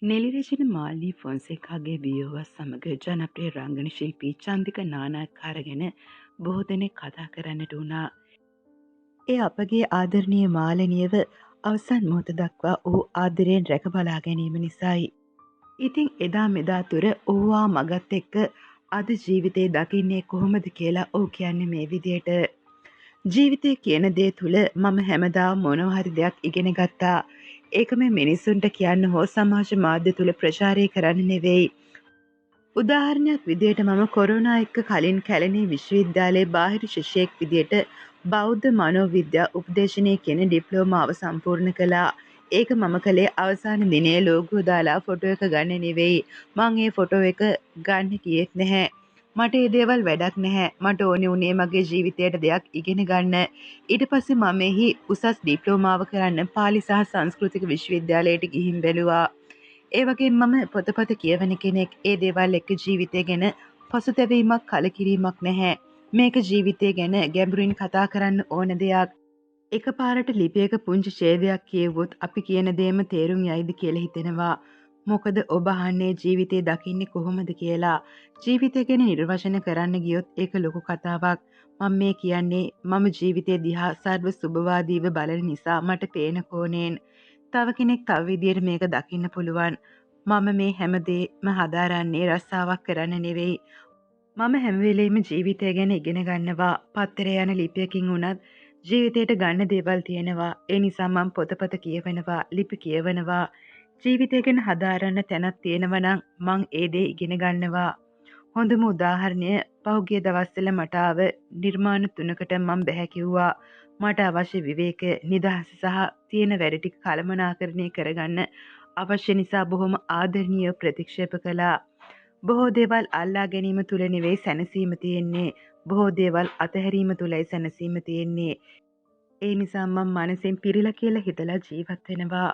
නෙලිරචන මාලී ෆොන්සේකාගේ වියෝවත් සමග ජනප්‍රිය රංගන ශිල්පී චන්දික නානාකාර ගැන බොහෝ දෙනෙක් කතා කරන්නට වුණා. ඒ අපගේ ආදරණීය මාලනියව අවසන් මොහොත දක්වා ඔහු ආදරයෙන් රැක බලා ගැනීම නිසායි. ඉතින් එදා මෙදා තුර ඔහුවා මගත් එක්ක අද ජීවිතේ දකින්නේ කොහොමද කියලා ඔහු කියන්නේ මේ විදියට. ජීවිතය කියන දේ තුළ මම හැමදාම මොනවා හරි දෙයක් ඉගෙන ගත්තා. ඒක මේ මිනිස්සුන්ට කියන්න හෝ සමාජ මාධ්‍ය තුළ ප්‍රචාරය කරන්න නෙවෙයි. උදාහරණයක් විදියට මම කොරෝනා එක්ක කලින් කැලණි විශ්වවිද්‍යාලයේ බාහිර ශිෂ්‍යයෙක් විදියට බෞද්ධ මනෝවිද්‍යා උපදේශනය කියන ඩිප්ලෝමාව සම්පූර්ණ කළා. ඒක මම කළේ අවසාන දිනේ ලෝගෝ දාලා ෆොටෝ එක ගන්න නෙවෙයි. මං ඒ ෆොටෝ එක ගන්න ගියෙත් නැහැ. මට ඒ දේවල් වැඩක් නැහැ. මට ඕනේ උනේ මගේ ජීවිතයට දෙයක් ඉගෙන ගන්න. ඊට පස්සේ මම එහි උසස් ඩිප්ලෝමාව කරන්න පාලි සහ සංස්කෘතික විශ්වවිද්‍යාලයට ගිහින් බැලුවා. ඒ වගේම මම පොතපත කියවන කෙනෙක්. ඒ දේවල් එක්ක ජීවිතය ගැන පසුතැවීමක් කලකිරීමක් නැහැ. මේක ජීවිතය ගැන ගැඹුරින් කතා කරන්න ඕන දෙයක්. එකපාරට ලිපියක පුංචි ඡේදයක් කියවුවොත් අපි කියන දේම තේරුම් යයිද කියලා හිතෙනවා. මොකද ඔබ අහන්නේ ජීවිතේ දකින්නේ කොහොමද කියලා. ජීවිතය ගැන නිර්වචන කරන්න ගියොත් ඒක ලොකු කතාවක්. මම මේ කියන්නේ මම ජීවිතේ දිහා සර්ව සුබවාදීව බලන නිසා මට පේන කෝණයෙන්. තව කෙනෙක් තව විදියට මේක දකින්න පුළුවන්. මම මේ හැමදේම හදාරන්නේ රස්සාවක් කරන්න නෙවෙයි. මම හැම වෙලෙම ජීවිතය ගැන ඉගෙන ගන්නවා. පත්තරේ යන ලිපියකින් උනත් ජීවිතයට ගන්න දේවල් තියෙනවා. ඒ නිසා මම පොතපත කියවනවා, ලිපි කියවනවා. ජීවිතය ගැන හදාරන්න තැනක් තියෙනවා නම් මං ඒ දේ ඉගෙන ගන්නවා. හොඳම උදාහරණය පහුගිය දවස්වල මට ආව නිර්මාණ 3කට මම බැහැ කිව්වා. මට අවශ්‍ය විවේක, නිදහස සහ තියෙන වැඩ ටික කළමනාකරණය කරගන්න අවශ්‍ය නිසා බොහොම ආදරණීයව ප්‍රතික්ෂේප කළා. බොහෝ දේවල් අල්ලා ගැනීම තුල නෙවෙයි සැනසීම තියෙන්නේ. බොහෝ දේවල් අතහැරීම තුලයි සැනසීම තියෙන්නේ. ඒ නිසා මම මනසෙන් පිරීලා කියලා හිතලා ජීවත් වෙනවා.